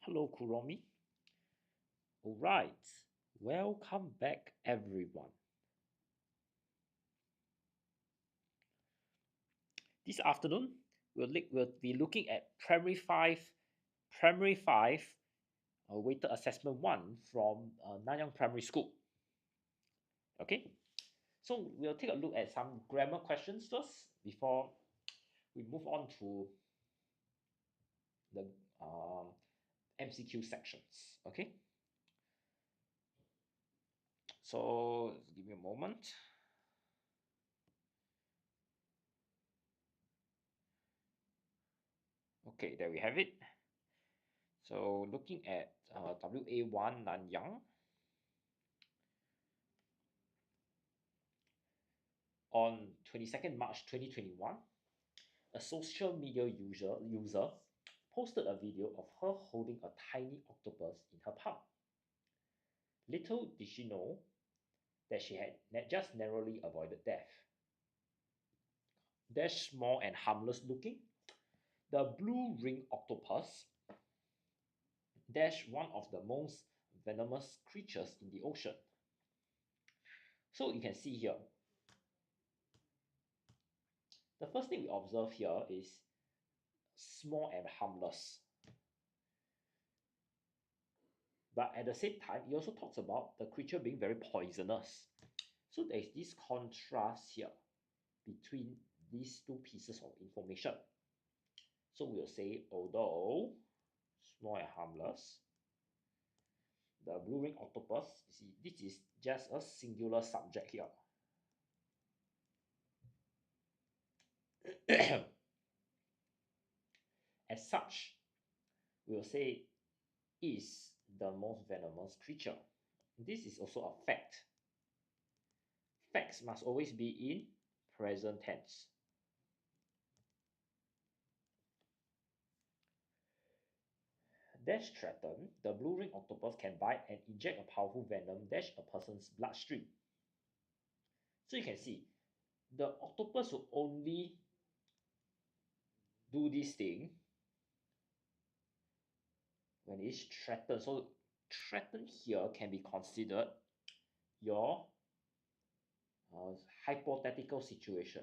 Hello, Kuromi. All right, welcome back, everyone. This afternoon, we'll be looking at Primary 5 weighted assessment 1 from Nanyang Primary School. Okay, so we'll take a look at some grammar questions first before we move on to the MCQ sections. Okay, so give me a moment. Okay, there we have it. So looking at WA1 Nanyang, on 22nd March 2021, a social media user posted a video of her holding a tiny octopus in her palm. Little did she know that she had just narrowly avoided death. Dash small and harmless looking, the blue ring octopus, dash one of the most venomous creatures in the ocean. So you can see here, the first thing we observe here is small and harmless. But at the same time, he also talks about the creature being very poisonous. So there is this contrast here between these two pieces of information. So we'll say, although small and harmless, the blue ring octopus, you see, this is just a singular subject here. As such, we'll say is the most venomous creature. This is also a fact. Facts must always be in present tense. Dash threaten, the blue ring octopus can bite and inject a powerful venom dash a person's bloodstream. So you can see, the octopus will only do this thing when it's threatened. So threatened here can be considered your hypothetical situation.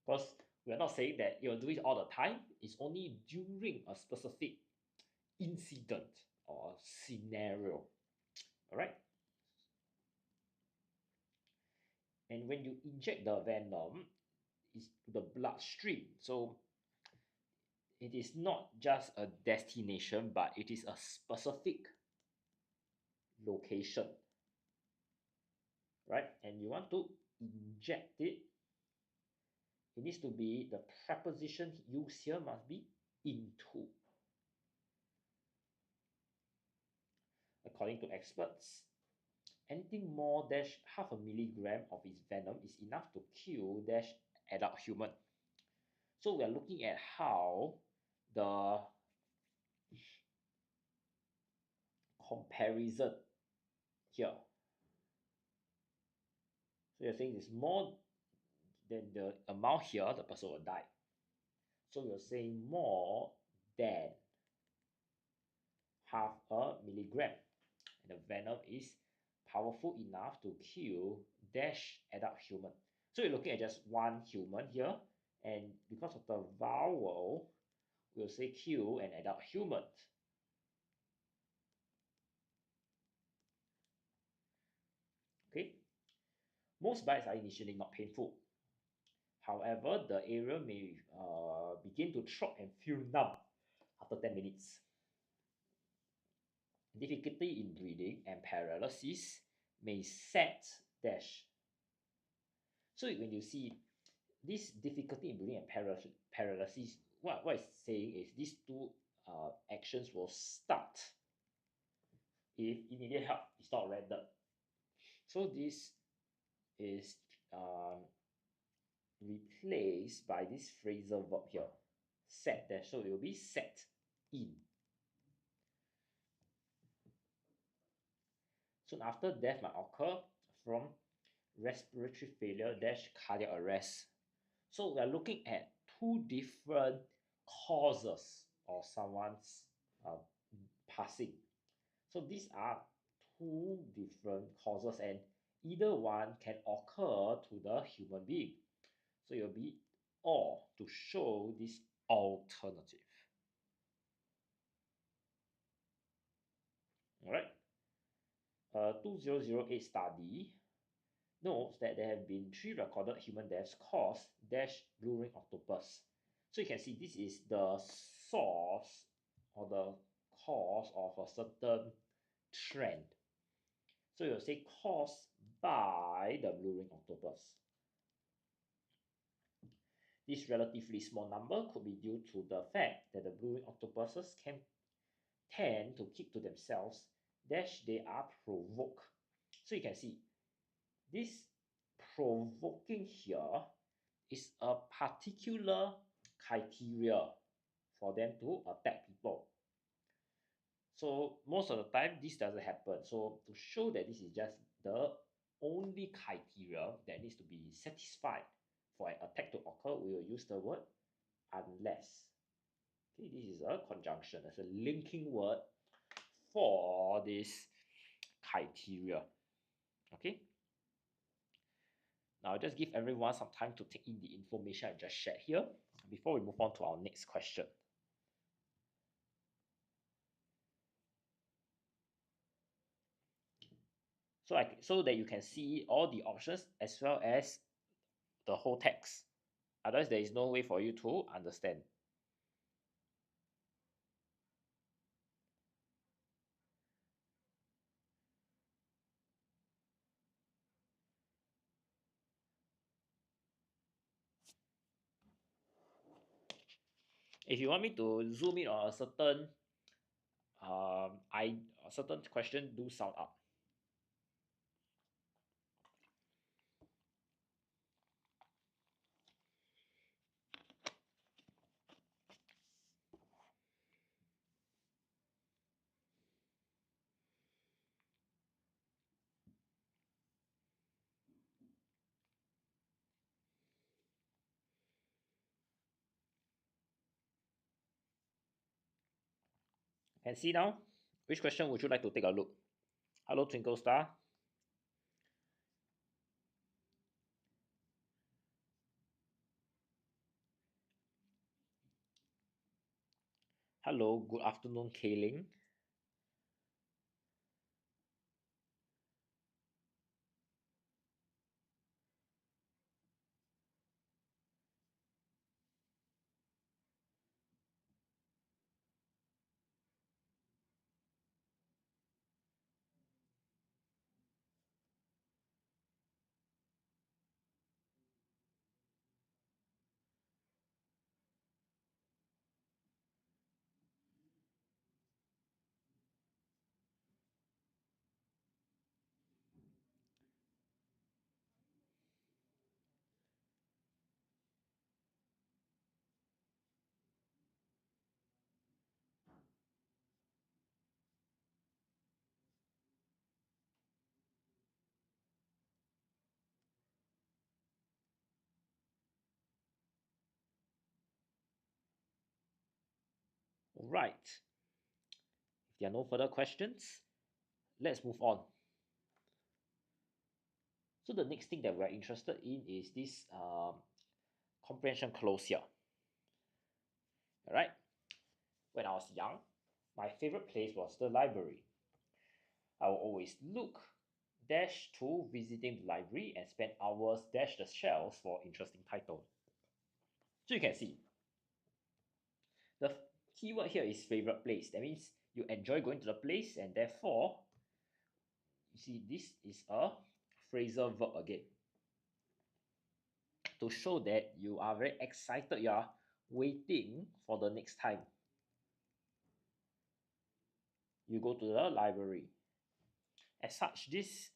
Because we're not saying that you'll do it all the time. It's only during a specific incident or scenario. All right. And when you inject the venom, it's to the bloodstream. So it is not just a destination, but it is a specific location. Right? And you want to inject it. It needs to be, the preposition used here must be into. According to experts, anything more dash half a milligram of its venom is enough to kill dash adult human. So we are looking at how the comparison here. So you're saying it's more than the amount here, the person will die. So you're saying more than half a milligram. And the venom is powerful enough to kill dash adult human. So you're looking at just one human here, and because of the vowel, we'll say kill an adult human. Okay, most bites are initially not painful. However, the area may begin to throb and feel numb after 10 minutes. Difficulty in breathing and paralysis may set dash. So when you see this difficulty in breathing and paralysis, what it's saying is these two actions will start if immediate help is not rendered. So this is replaced by this phrasal verb here, set dash. So it will be set in. Soon after, death might occur from respiratory failure dash cardiac arrest. So we are looking at two different causes of someone's passing. So these are two different causes, and either one can occur to the human being. So it will be or to show this alternative. All right. 2008 study notes that there have been 3 recorded human deaths caused dash blue ring octopus. So you can see this is the source or the cause of a certain trend. So you'll say caused by the blue ring octopus. This relatively small number could be due to the fact that the blue ring octopuses can tend to keep to themselves dash they are provoked. So you can see this provoking here is a particular criteria for them to attack people. So most of the time this doesn't happen. So to show that this is just the only criteria that needs to be satisfied for an attack to occur, we will use the word unless. Okay, this is a conjunction. It's a linking word for this criteria. Okay. Now I'll just give everyone some time to take in the information I just shared here before we move on to our next question. So that you can see all the options as well as the whole text. Otherwise, there is no way for you to understand. If you want me to zoom in on a certain question, do sound up. Can see now? Which question would you like to take a look? Hello, Twinkle Star. Hello, good afternoon, Kayling. All right. If there are no further questions, let's move on. So the next thing that we're interested in is this comprehension close here. All right. When I was young, my favorite place was the library. I will always look dash to visiting the library and spend hours dash the shelves for interesting titles. So you can see the keyword here is favorite place. That means you enjoy going to the place, and therefore you see this is a phrasal verb again to show that you are very excited, you are waiting for the next time you go to the library. As such, this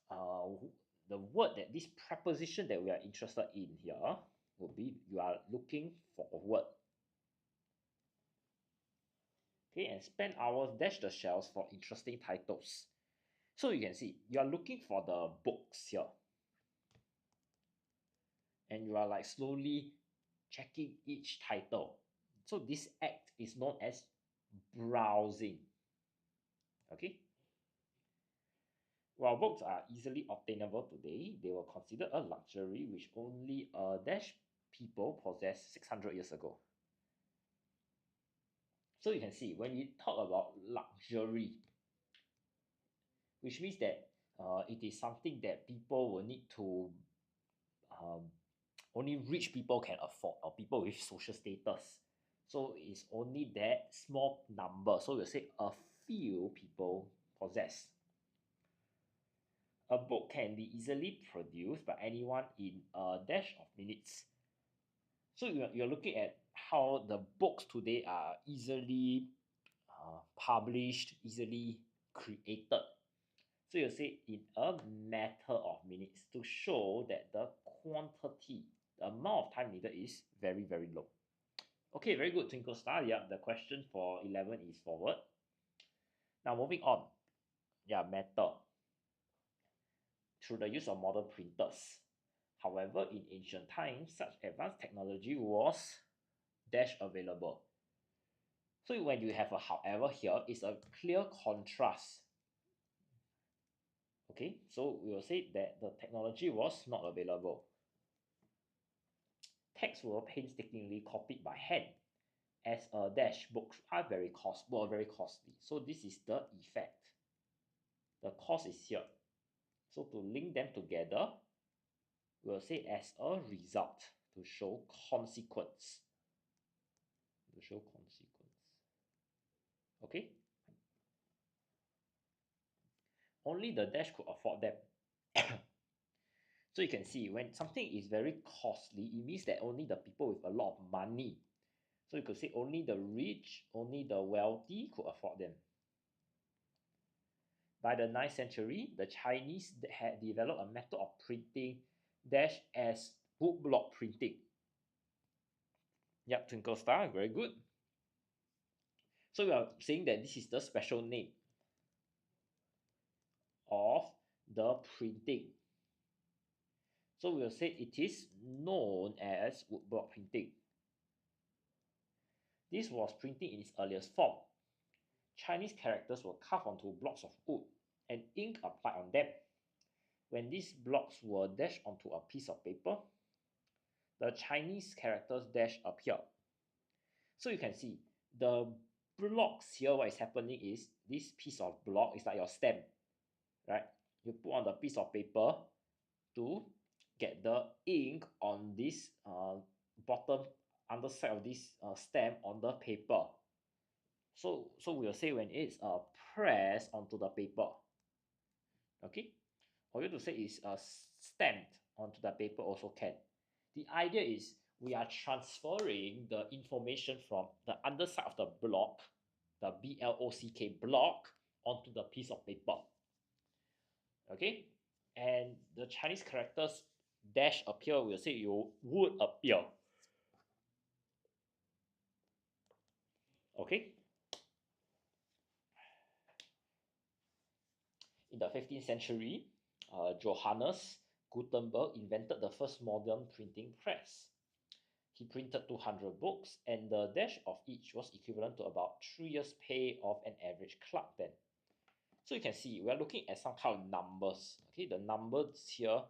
the word that this preposition that we are interested in here would be you are looking for a word. Okay, and spend hours dash the shelves for interesting titles. So you can see you are looking for the books here, and you are like slowly checking each title. So this act is known as browsing. Okay. While books are easily obtainable today, they were considered a luxury which only a dash people possessed 600 years ago. So you can see when we talk about luxury, which means that it is something that people will need to um, only rich people can afford, or people with social status. So it's only that small number. So we'll say a few people possess. A book can be easily produced by anyone in a dash of minutes. So you're looking at how the books today are easily published, easily created. So you say in a matter of minutes to show that the quantity, the amount of time needed is very, very low. Okay, very good, Twinkle Star. Yeah, the question for 11 is forward. Now moving on. Yeah, matter. Through the use of modern printers. However, in ancient times, such advanced technology was dash available. So when you have a however here, it's a clear contrast. Okay, so we will say that the technology was not available. Texts were painstakingly copied by hand, as a dash books are very costly. So this is the effect. The cost is here. So to link them together, we'll say as a result to show consequence. To show consequence. Okay. Only the dash could afford them. So you can see when something is very costly, it means that only the people with a lot of money. So you could say only the rich, only the wealthy could afford them. By the 9th century, the Chinese had developed a method of printing dash as woodblock printing. Yep, Twinkle Star, very good. So we are saying that this is the special name of the printing. So we will say it is known as woodblock printing. This was printing in its earliest form. Chinese characters were carved onto blocks of wood and ink applied on them. When these blocks were dashed onto a piece of paper, the Chinese characters dash appear. So you can see the blocks here, what is happening is this piece of block is like your stamp, right? You put on the piece of paper to get the ink on this bottom underside of this stamp on the paper. So we'll say when it's pressed onto the paper. Okay, or you to say is stamped onto the paper also can. The idea is we are transferring the information from the underside of the block, the BLOCK block, onto the piece of paper. Okay, and the Chinese characters dash appear, we'll say you would appear. Okay. In the 15th century, Johannes Gutenberg invented the first modern printing press. He printed 200 books, and the dash of each was equivalent to about 3 years' pay of an average clerk then. So you can see we are looking at some kind of numbers. Okay, the numbers here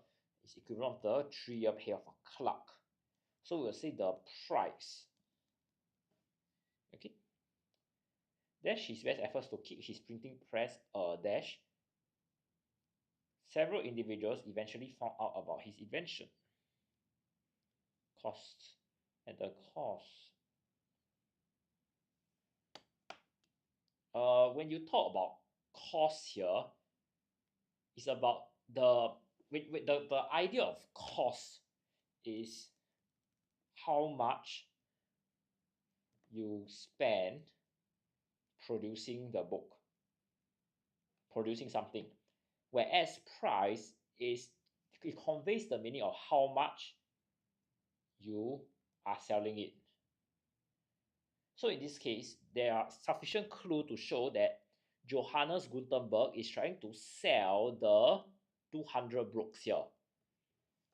is equivalent of the 3-year pay of a clerk. So we'll say the price. Okay. Dash his best efforts to keep his printing press dash. Several individuals eventually found out about his invention. Costs. And the cost. When you talk about cost here, it's about the idea of cost is how much you spend producing the book, producing something. Whereas price is, it conveys the meaning of how much you are selling it. So in this case, there are sufficient clue to show that Johannes Gutenberg is trying to sell the 200 books here.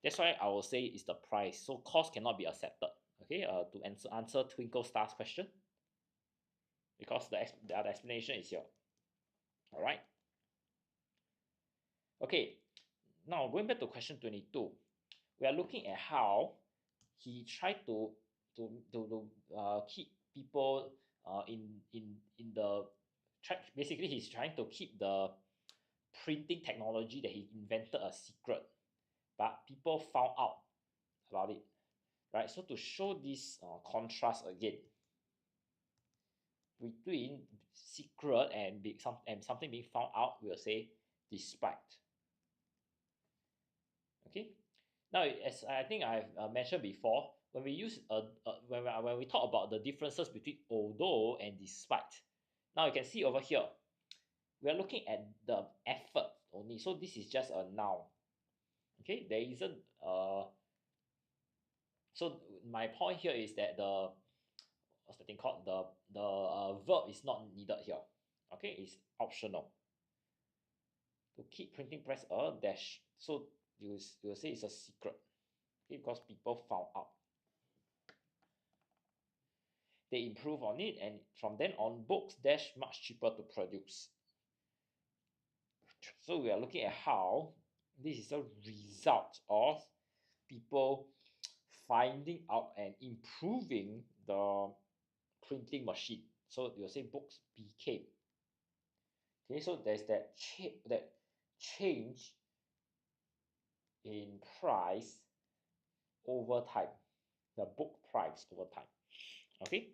That's why I will say it's the price. So cost cannot be accepted. Okay, to answer Twinkle Star's question, because the other explanation is here. All right. Okay, now going back to question 22, we are looking at how he tried to keep people in the basically he's trying to keep the printing technology that he invented a secret, but people found out about it, right? So to show this contrast again between secret and something being found out, we'll say despite. Okay, now as I think I've mentioned before, when we use when we talk about the differences between although and despite, now you can see over here we are looking at the effort only, so this is just a noun. Okay, there isn't so my point here is that the what's the thing called, the verb is not needed here. Okay, it's optional. To keep printing, press a dash, so you will say it's a secret. Okay, because people found out, they improve on it, and from then on books dash much cheaper to produce. So we are looking at how this is a result of people finding out and improving the printing machine. So you'll say books became. Okay, so there's that change in price over time, the book price over time. Okay,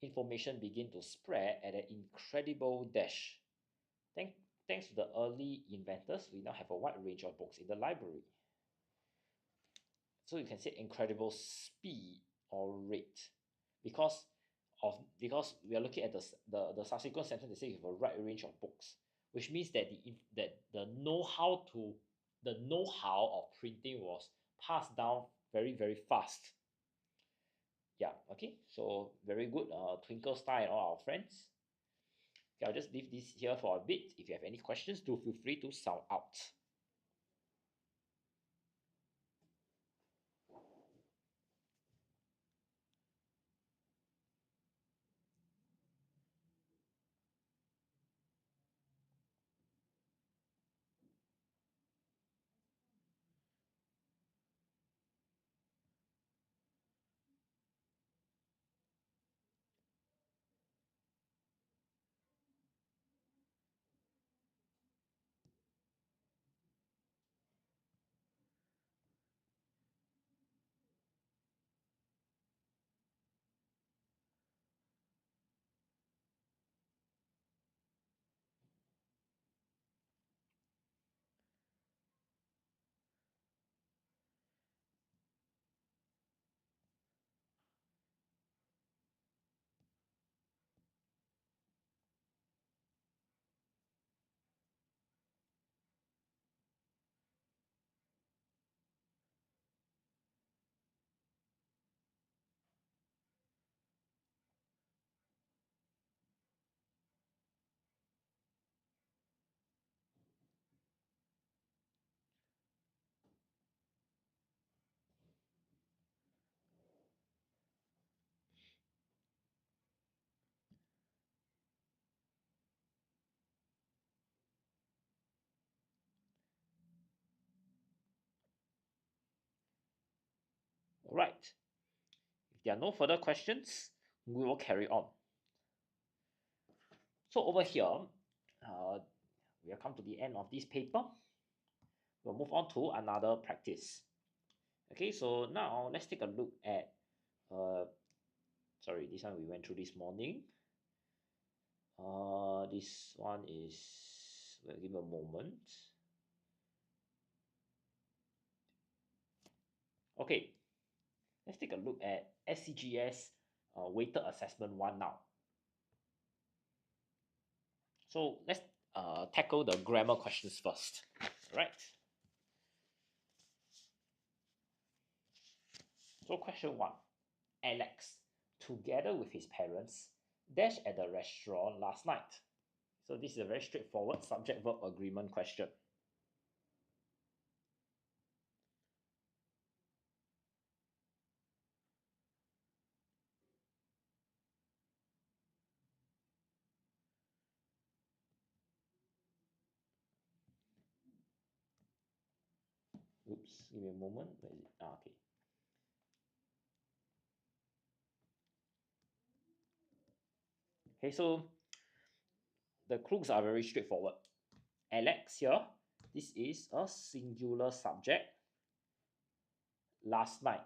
information begin to spread at an incredible dash. Thanks to the early inventors, we now have a wide range of books in the library. So you can say incredible speed or rate, because we are looking at the subsequent sentence. They say you have a wide range of books, which means that the know-how of printing was passed down very, very fast. Yeah, okay, so very good, Twinkle Star and all our friends. Okay, I'll just leave this here for a bit. If you have any questions, do feel free to sound out. All right. If there are no further questions, we will carry on. So over here, we have come to the end of this paper. We'll move on to another practice. Okay, so now let's take a look at, sorry, this one we went through this morning. This one is, well, give me a moment. Okay, let's take a look at SCGS weighted assessment 1 now. So let's tackle the grammar questions first, right? So question 1, Alex, together with his parents, dashed at the restaurant last night. So this is a very straightforward subject-verb agreement question. Oops, give me a moment. Where is it? Okay. Okay, so the clues are very straightforward. Alex here, this is a singular subject. Last night,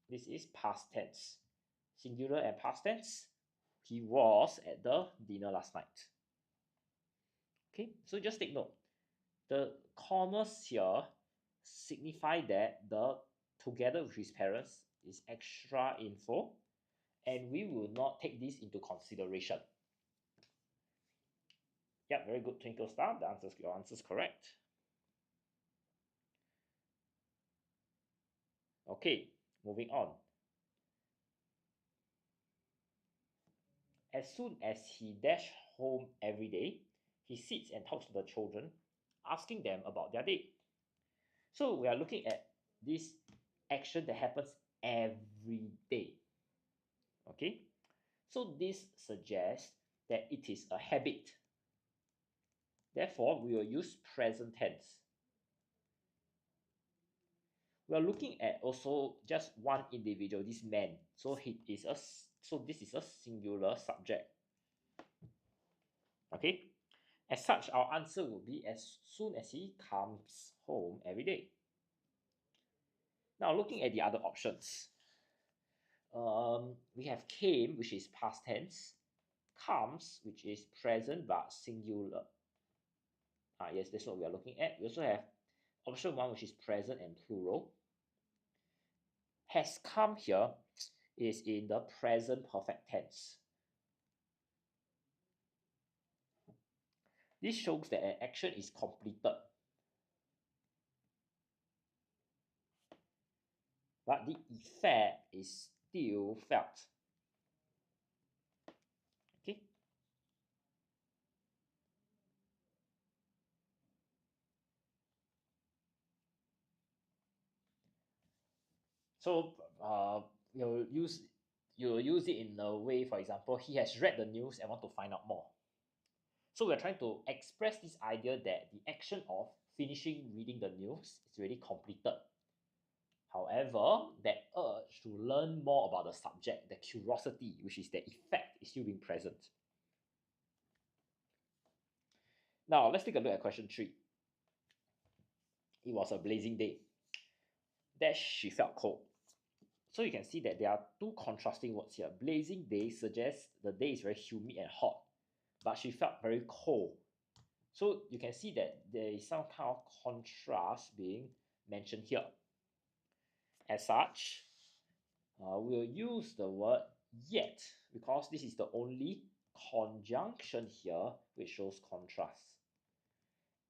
this is past tense. Singular and past tense. He was at the dinner last night. Okay, so just take note. The commas here signify that the together with his parents is extra info, and we will not take this into consideration. Yep, very good, Twinkle Star. Your answer is correct. Okay, moving on. As soon as he dashed home every day, he sits and talks to the children, asking them about their day. So we are looking at this action that happens every day. Okay, so this suggests that it is a habit. Therefore, we will use present tense. We are looking at also just one individual, this man. So this is a singular subject. Okay, as such, our answer will be as soon as he comes home every day. Now, looking at the other options, we have came, which is past tense, comes, which is present but singular. Yes, that's what we are looking at. We also have option 1, which is present and plural. Has come here is in the present perfect tense. This shows that an action is completed, but the effect is still felt. Okay. So you'll use it in a way, for example, he has read the news and want to find out more. So we're trying to express this idea that the action of finishing reading the news is already completed. However, that urge to learn more about the subject, the curiosity, which is the effect, is still being present. Now, let's take a look at question 3. It was a blazing day. That she felt cold. So you can see that there are two contrasting words here. Blazing day suggests the day is very humid and hot, but she felt very cold. So you can see that there is some kind of contrast being mentioned here. As such, we'll use the word yet because this is the only conjunction here which shows contrast.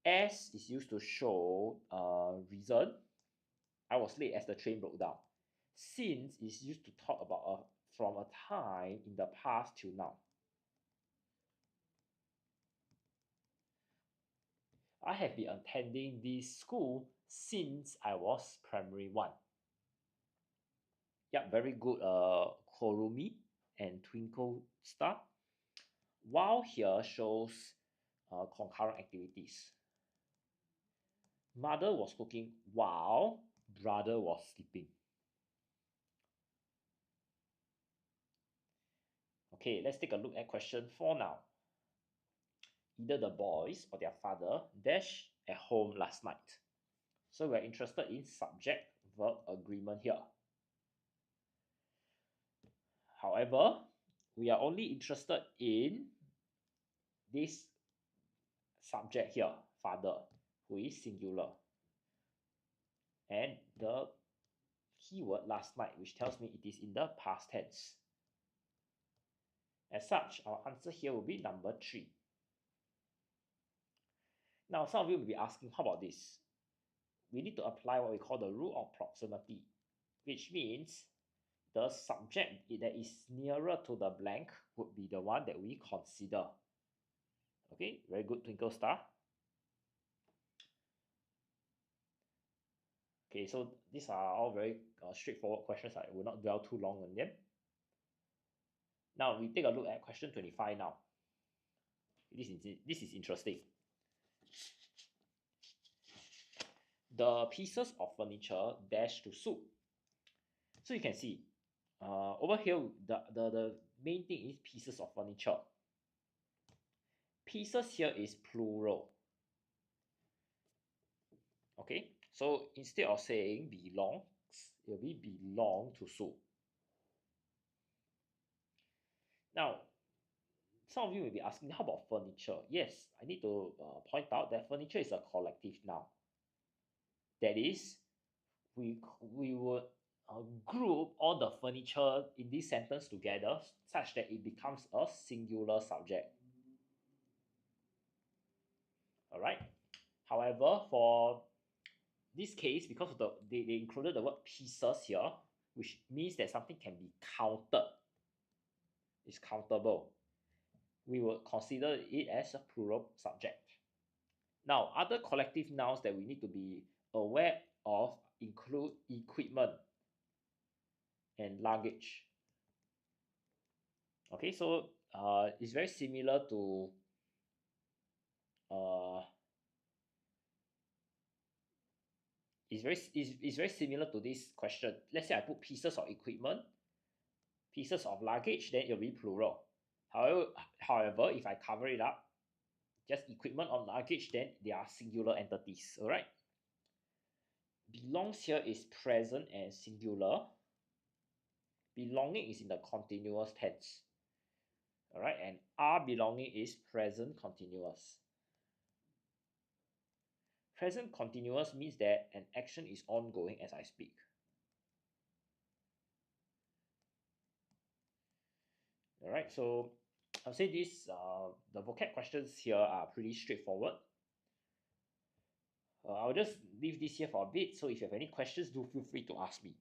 As is used to show reason. I was late as the train broke down. Since is used to talk about from a time in the past till now. I have been attending this school since I was primary 1. Yeah, very good, Korumi and Twinkle Star. While here shows concurrent activities. Mother was cooking while brother was sleeping. Okay, let's take a look at question 4 now. Either the boys or their father dashed at home last night. So we're interested in subject-verb agreement here. However, we are only interested in this subject here, father, who is singular. And the keyword last night, which tells me it is in the past tense. As such, our answer here will be number 3. Now, some of you will be asking, how about this? We need to apply what we call the rule of proximity, which means the subject that is nearer to the blank would be the one that we consider. Okay, very good, Twinkle Star. Okay, so these are all very straightforward questions. I will not dwell too long on them. Now, we take a look at question 25 now. This is interesting. the pieces of furniture dash to suit. So you can see over here, the main thing is pieces of furniture. Pieces here is plural. Okay, so instead of saying belongs, it will be belong to suit. Now, some of you may be asking, how about furniture? Yes, I need to point out that furniture is a collective noun. That is, we would group all the furniture in this sentence together such that it becomes a singular subject. All right. However, for this case, because of they included the word pieces here, which means that something can be counted, it's countable, we will consider it as a plural subject. Now, other collective nouns that we need to be aware of include equipment and luggage. Okay, so it's very similar to it's very similar to this question. Let's say I put pieces of equipment, pieces of luggage, then it'll be plural. However, if I cover it up, just equipment or luggage, then they are singular entities. All right. Belongs here is present and singular. Belonging is in the continuous tense. All right, and are belonging is present continuous. Present continuous means that an action is ongoing as I speak. All right, so I'll say this, the vocab questions here are pretty straightforward. I'll just leave this here for a bit, so if you have any questions, do feel free to ask me.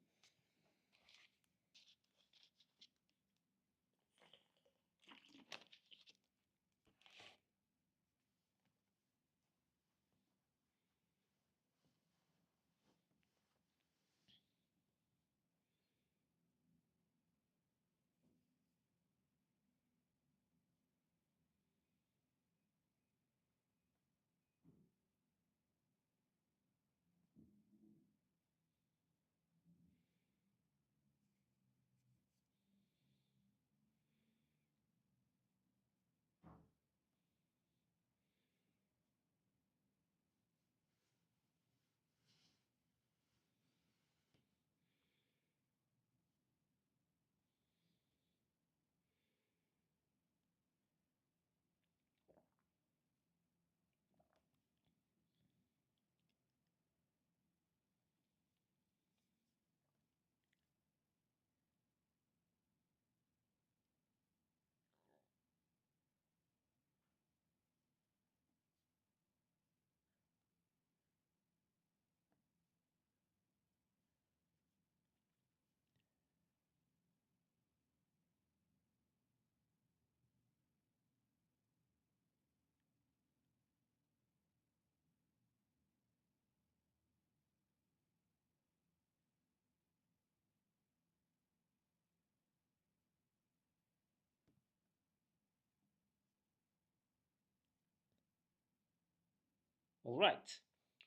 All right,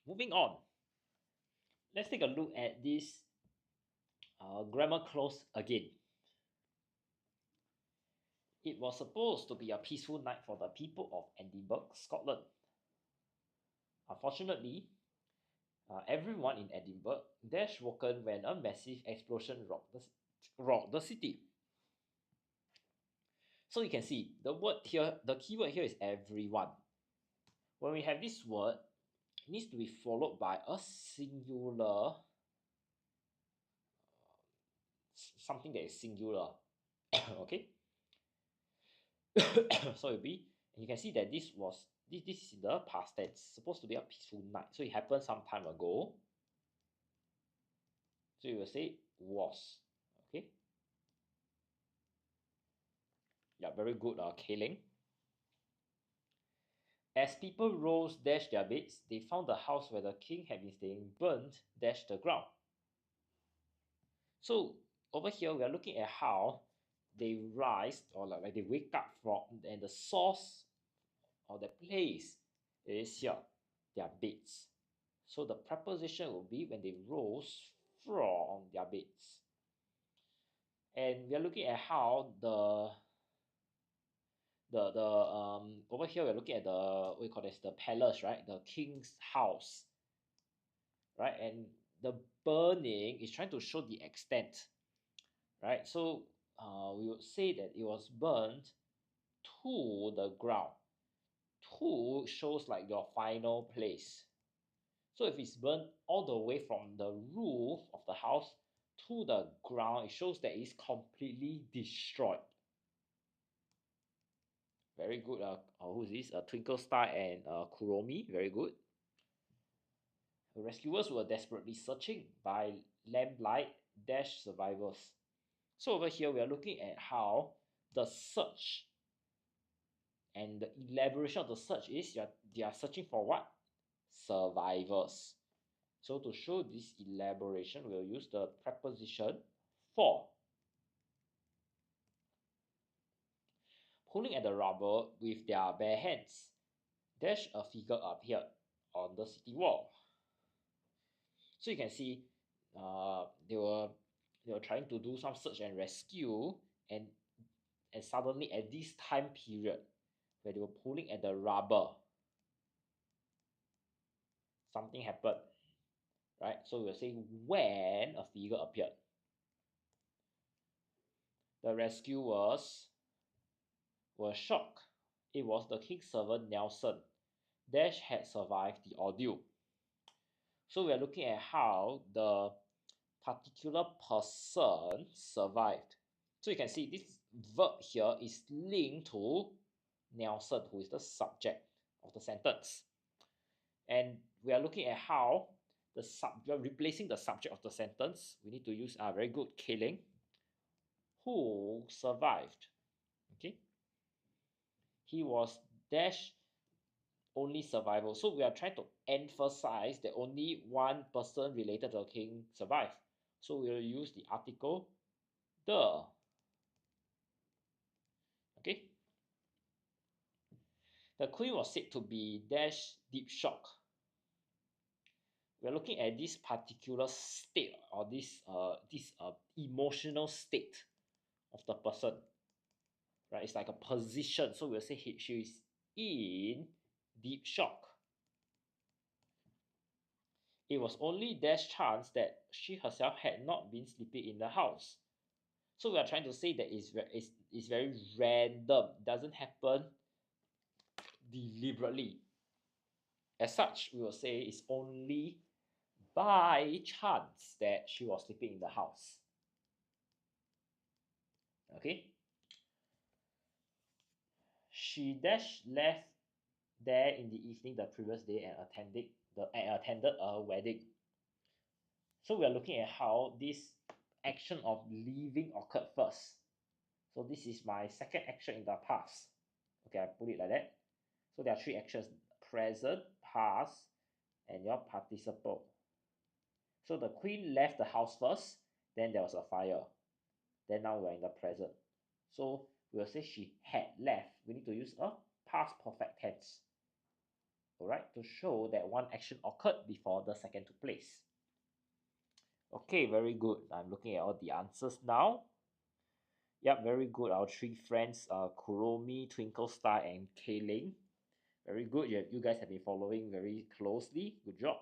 moving on. Let's take a look at this grammar clause again. It was supposed to be a peaceful night for the people of Edinburgh, Scotland. Unfortunately, everyone in Edinburgh dashed woken when a massive explosion rocked the city. So you can see the word here, the keyword here is everyone. When we have this word, it needs to be followed by a singular, something that is singular. Okay. So it'll be, and you can see that this is in the past tense, supposed to be a peaceful night. So it happened some time ago. So you will say was. Okay. Yeah, very good, Kaling. As people rose, dashed their beds, they found the house where the king had been staying burnt, dashed the ground. So over here, we are looking at how they rise or like they wake up from, and the source or the place is here, their beds. So the preposition will be when they rose from their beds. And we are looking at how the over here we're looking at the what we call this, the palace, right? The king's house, right? And the burning is trying to show the extent, right? So we would say that it was burned to the ground. To shows like your final place. So if it's burned all the way from the roof of the house to the ground, it shows that it's completely destroyed. Very good. Who's this? Twinkle Star and Kuromi. Very good. The rescuers were desperately searching by lamplight dash survivors. So over here we are looking at how the search and the elaboration of the search is they are searching for what? Survivors. So to show this elaboration, we'll use the preposition for. Pulling at the rubber with their bare hands, dash a figure appeared on the city wall. So you can see they were trying to do some search and rescue, and suddenly at this time period where they were pulling at the rubber, something happened, right? So we're saying when a figure appeared. The rescuers were shocked. It was the king's servant Nelson. Dash had survived the ordeal. So we are looking at how the particular person survived. So you can see this verb here is linked to Nelson, who is the subject of the sentence. And we are looking at how we are replacing the subject of the sentence. We need to use a very good killing. Who survived? Okay. He was dash only survival. So we are trying to emphasize that only one person related to the king survived. So we'll use the article the. Okay. The queen was said to be dash deep shock. We're looking at this particular state or this emotional state of the person, right? It's like a position. So we'll say she is in deep shock. It was only dash chance that she herself had not been sleeping in the house. So we are trying to say that it's very random. It doesn't happen deliberately. As such, we will say it's only by chance that she was sleeping in the house. Okay. She dash left there in the evening the previous day and attended a wedding. So we are looking at how this action of leaving occurred first. So this is my second action in the past. Okay, I put it like that. So there are three actions: present, past, and your participle. So the queen left the house first, then there was a fire. Then now we're in the present. So we'll say she had left. We need to use a past perfect tense. Alright, to show that one action occurred before the second took place. Okay, very good. I'm looking at all the answers now. Yep, very good. Our three friends, Kuromi, Twinkle Star, and Kayling. Very good. You guys have been following very closely. Good job.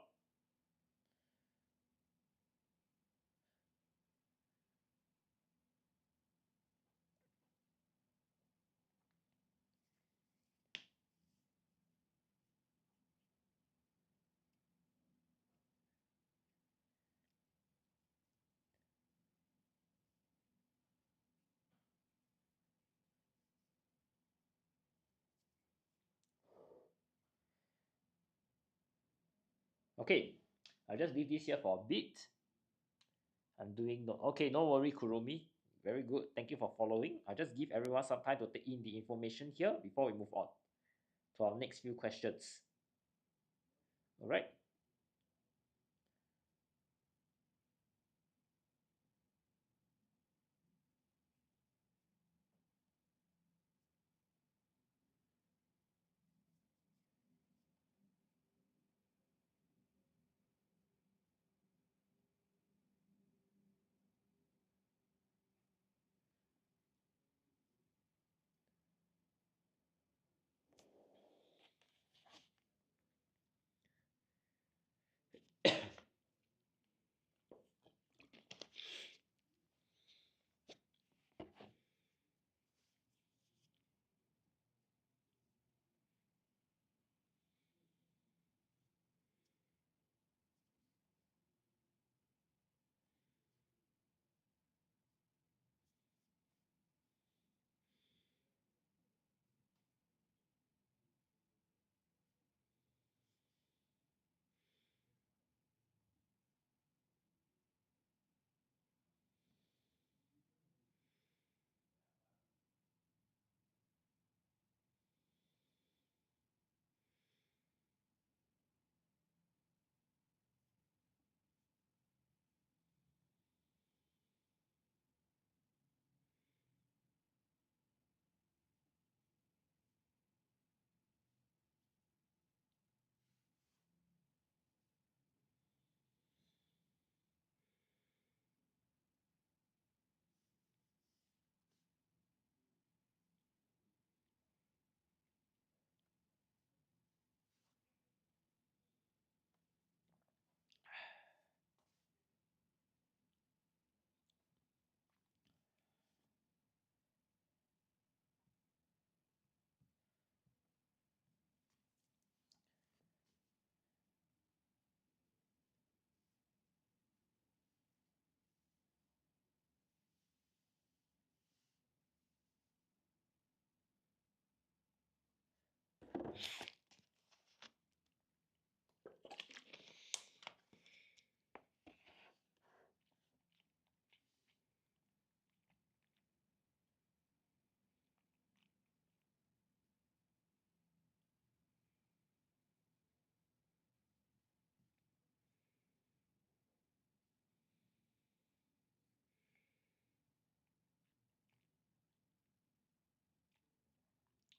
Okay, I'll just leave this here for a bit. I'm doing okay, no worry, Kuromi. Very good. Thank you for following. I'll just give everyone some time to take in the information here before we move on to our next few questions. All right.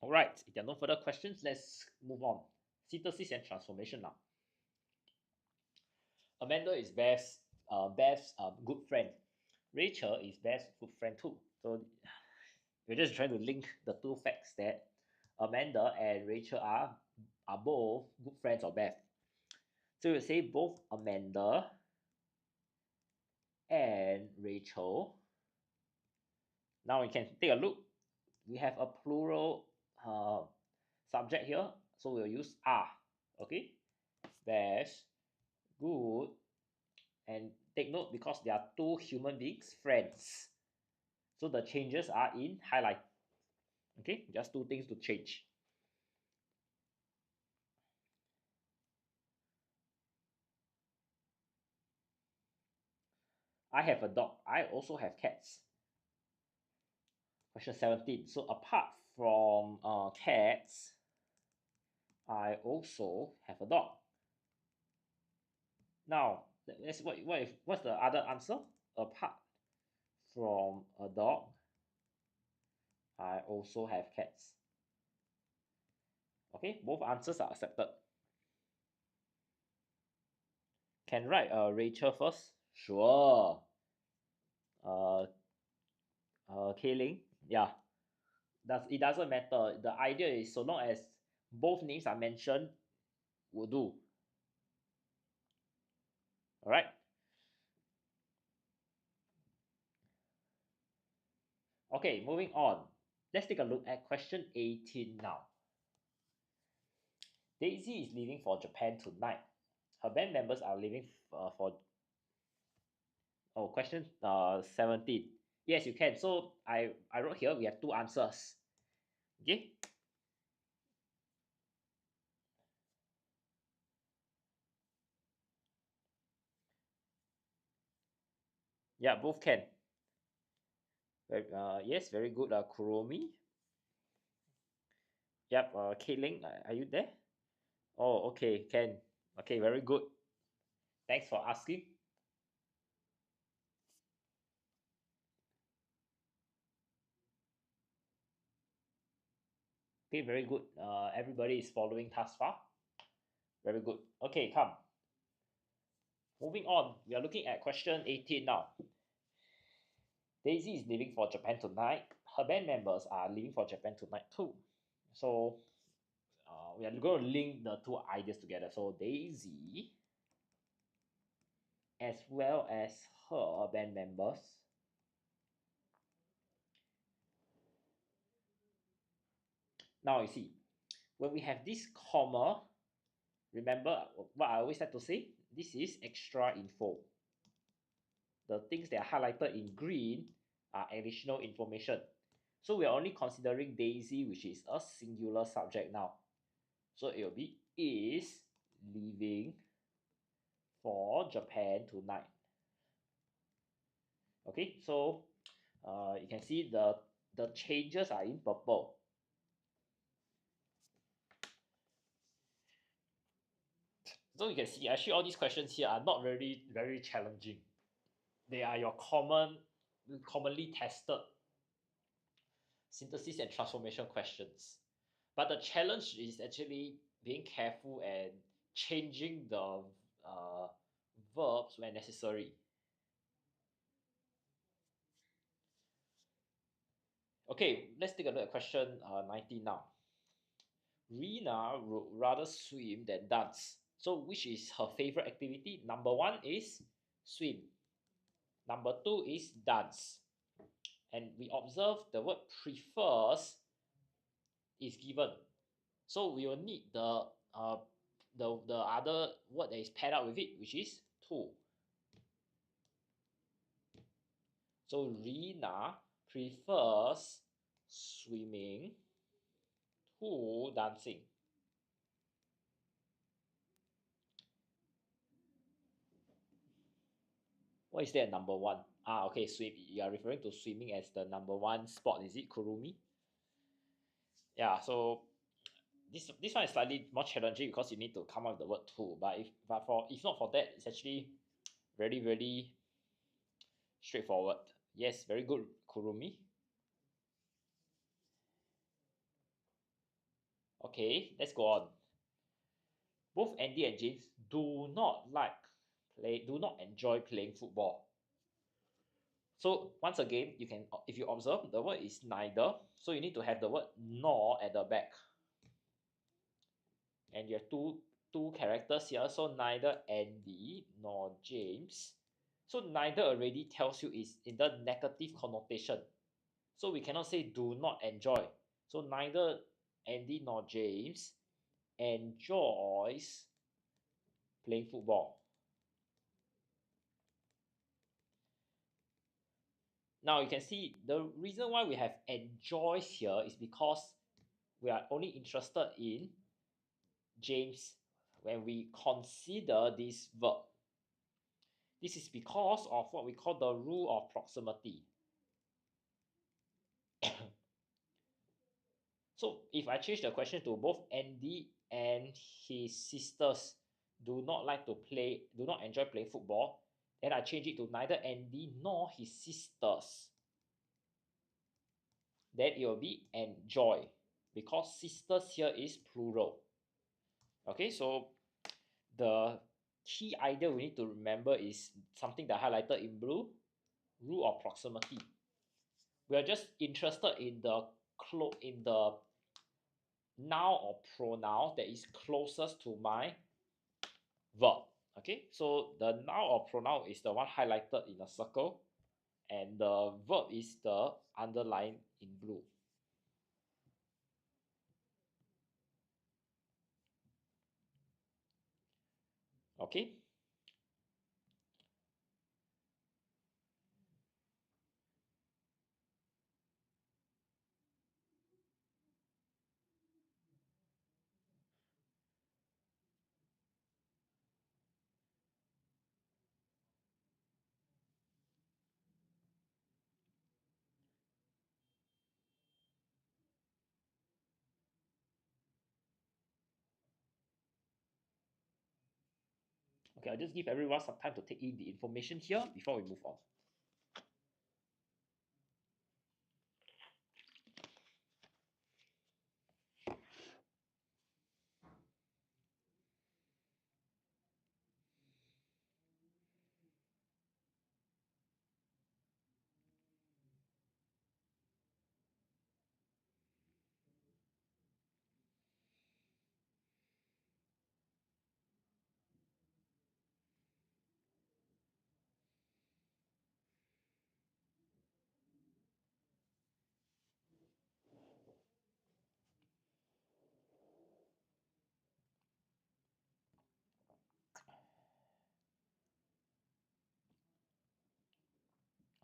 All right, if there are no further questions, let's move on. Synthesis and transformation now. Amanda is Beth's good friend. Rachel is Beth's good friend too. So we're just trying to link the two facts that Amanda and Rachel are both good friends of Beth. So you say both Amanda and Rachel. Now we can take a look. We have a plural subject here, so we'll use are. Okay, Beth, good, and take note because they are two human beings, friends. So the changes are in highlight. Okay, just two things to change. I have a dog. I also have cats. Question 17. So apart from cats, I also have a dog. Now, what's the other answer? Apart from a dog, I also have cats. Okay, both answers are accepted. Can write Rachel first? Sure. Kayling? Yeah. It doesn't matter. The idea is so long as both names are mentioned, will do. Alright? Okay, moving on. Let's take a look at question 18 now. Daisy is leaving for Japan tonight. Her band members are leaving for. Oh, question 17. Yes, you can. So I wrote here we have two answers. Okay. Yeah, both can. Yes, very good. Kuromi. Yep. Kayling, are you there? Oh, okay. Can. Okay, very good. Thanks for asking. Okay, very good. Everybody is following thus far. Very good. Okay, come. Moving on, we are looking at question 18 now. Daisy is leaving for Japan tonight. Her band members are leaving for Japan tonight too. So we are going to link the two ideas together. So Daisy, as well as her band members, now you see, when we have this comma, remember what I always like to say? This is extra info. The things that are highlighted in green are additional information. So we are only considering Daisy, which is a singular subject now. So it will be is leaving for Japan tonight. Okay, so you can see the changes are in purple. So you can see actually all these questions here are not very challenging. They are your commonly tested synthesis and transformation questions. But the challenge is actually being careful and changing the verbs when necessary. Okay, let's take a look at question 19 now. Rina would rather swim than dance. So which is her favorite activity? Number one is swim. Number two is dance. And we observe the word prefers is given. So we will need the other word that is paired up with it, which is to. So Rina prefers swimming to dancing. What is that number one? Ah, okay, swim. You are referring to swimming as the number one sport, is it, Kurumi? Yeah, so this one is slightly more challenging because you need to come up with the word two. If not for that, it's actually very straightforward. Yes, very good, Kurumi. Okay, let's go on. Both Andy and James do not enjoy playing football. So once again, you can, if you observe, the word is neither, so you need to have the word nor at the back. And you have two characters here, so neither Andy nor James. So neither already tells you is in the negative connotation. So we cannot say do not enjoy. So neither Andy nor James enjoys playing football. Now you can see the reason why we have enjoys here is because we are only interested in James when we consider this verb. This is because of what we call the rule of proximity. So if I change the question to both Andy and his sisters do not enjoy playing football, then I change it to neither Andy nor his sisters. Then it will be enjoy, because sisters here is plural. Okay, so the key idea we need to remember is something that I highlighted in blue, rule of proximity. We are just interested in the noun or pronoun that is closest to my verb. Okay, so the noun or pronoun is the one highlighted in a circle, and the verb is the underlined in blue. Okay. Okay, I'll just give everyone some time to take in the information here before we move on.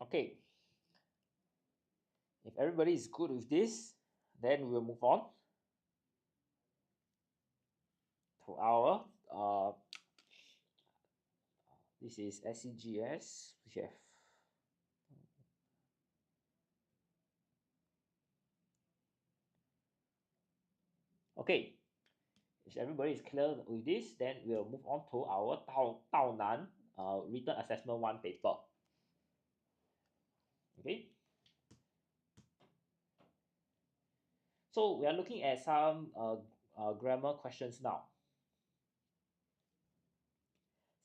Okay, if everybody is good with this, then we'll move on to our this is SEGS. We have okay. If everybody is clear with this, then we'll move on to our Tao Nan written assessment 1 paper. Okay. So we are looking at some grammar questions now.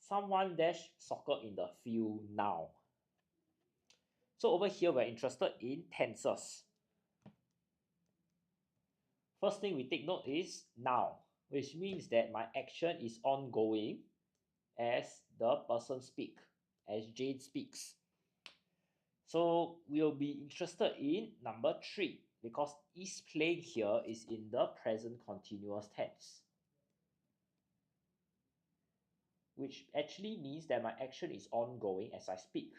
Someone dash soccer in the field now. So over here, we're interested in tenses. First thing we take note is now, which means that my action is ongoing as the person speaks, as Jane speaks. So we'll be interested in number 3 because is playing here is in the present continuous tense, which actually means that my action is ongoing as I speak.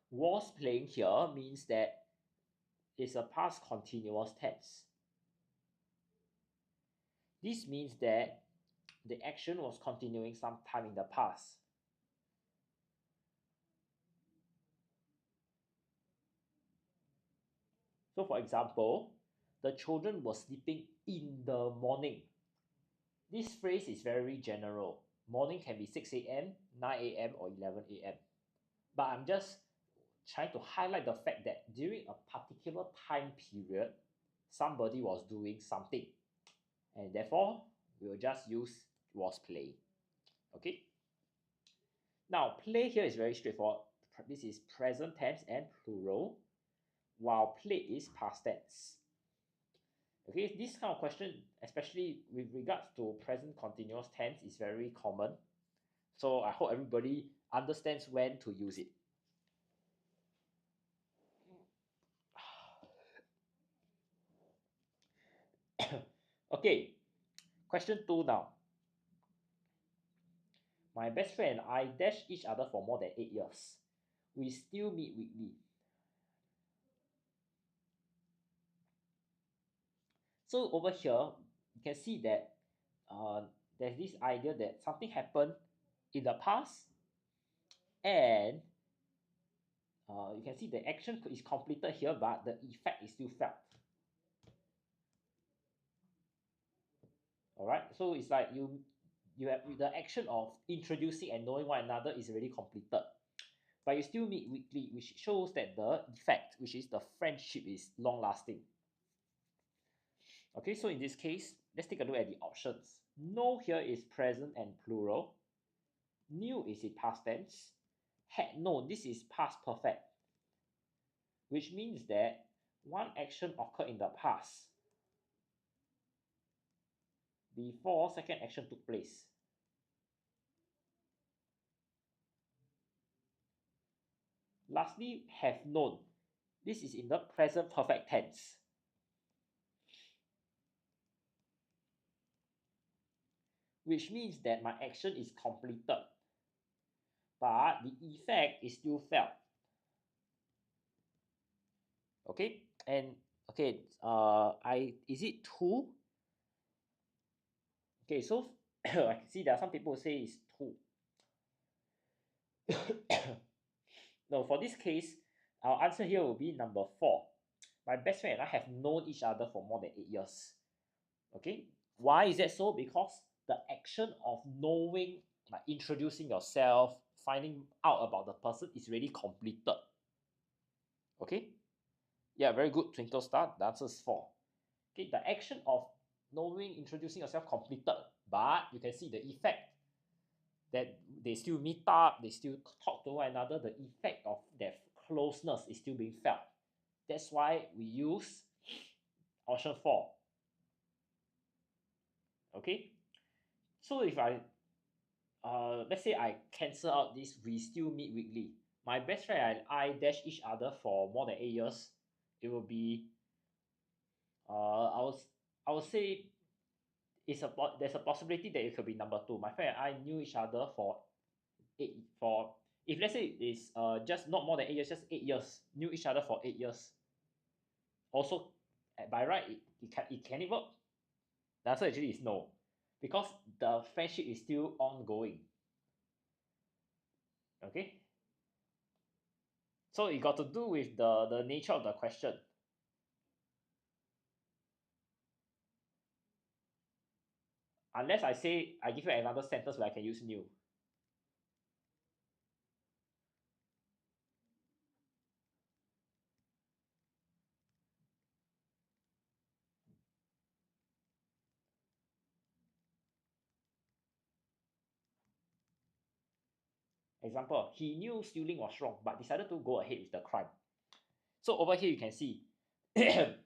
Was playing here means that it's a past continuous tense. This means that the action was continuing sometime in the past. So for example, the children were sleeping in the morning. This phrase is very general. Morning can be 6 a.m., 9 a.m., or 11 a.m. But I'm just trying to highlight the fact that during a particular time period, somebody was doing something. And therefore, we will just use was play. Okay? Now, play here is very straightforward. This is present tense and plural, while play is past tense. Okay, this kind of question, especially with regards to present continuous tense, is very common. So I hope everybody understands when to use it. Okay, question 2 now. My best friend and I dash each other for more than 8 years. We still meet weekly. So over here, you can see that there's this idea that something happened in the past, and you can see the action is completed here, but the effect is still felt. All right, so it's like you have the action of introducing and knowing one another is already completed, but you still meet weekly, which shows that the effect, which is the friendship, is long lasting. Okay, so in this case, let's take a look at the options. Know here is present and plural. Knew is in past tense. Had known, this is past perfect, which means that one action occurred in the past before second action took place. Lastly, have known. This is in the present perfect tense. Which means that my action is completed, but the effect is still felt. Okay, and okay, is it 2? Okay, so I can see there are some people who say it's 2. No, for this case, our answer here will be number 4. My best friend and I have known each other for more than 8 years. Okay, why is that so? Because the action of knowing, like introducing yourself, finding out about the person, is already completed. Okay, yeah, very good, Twinkle Star. The answer is 4. Okay, the action of knowing, introducing yourself completed, but you can see the effect that they still meet up, they still talk to one another, the effect of their closeness is still being felt. That's why we use option 4. Okay, so if I let's say I cancel out this we still meet weekly, my best friend and I dash each other for more than 8 years, it will be I would say there's a possibility that it could be number 2. My friend and I knew each other for if let's say it's just not more than 8 years, just 8 years, knew each other for 8 years. Also, by right, can it work? The answer actually is no, because the friendship is still ongoing. Okay, so it got to do with the nature of the question. Unless I say I give you another sentence where I can use new. Example, he knew stealing was wrong but decided to go ahead with the crime. So over here you can see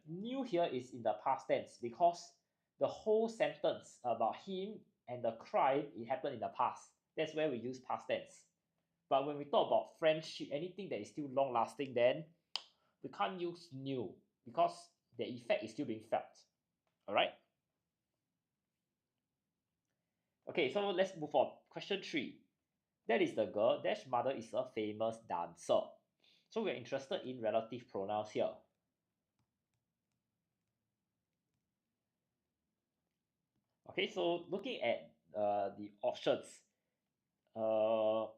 knew here is in the past tense because the whole sentence about him and the crime, it happened in the past. That's where we use past tense. But when we talk about friendship, anything that is still long lasting, then we can't use new because the effect is still being felt. All right. Okay, so let's move on. Question 3. That is the girl dash mother is a famous dancer. So we're interested in relative pronouns here. Okay, Okay, so looking at the options, uh,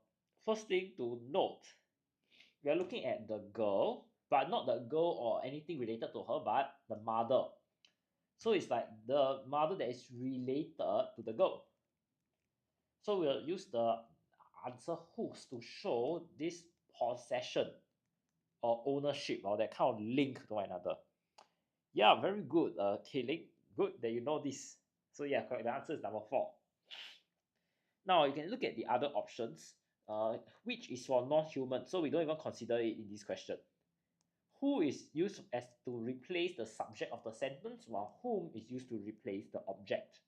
first thing to note, we are looking at the girl, but not the girl or anything related to her, but the mother. So it's like the mother that is related to the girl. So we'll use the answer whose to show this possession or ownership or that kind of link to one another. Yeah, very good, Kayling. Good that you know this. So yeah, correct. The answer is number 4. Now you can look at the other options, which is for non-human. So we don't even consider it in this question. Who is used as to replace the subject of the sentence, while whom is used to replace the object.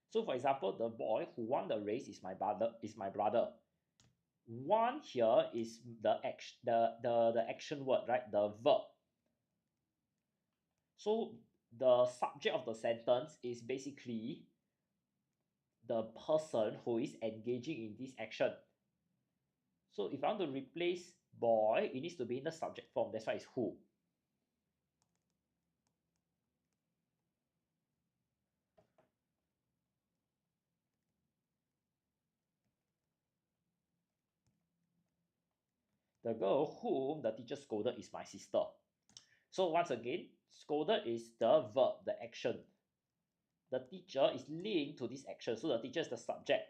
So for example, the boy who won the race is my brother. One here is the action, the action word, right? The verb. So the subject of the sentence is basically the person who is engaging in this action. So if I want to replace boy, it needs to be in the subject form. That's why it's who. The girl whom the teacher scolded is my sister. So once again, scolded is the verb, the action. The teacher is linked to this action. So the teacher is the subject.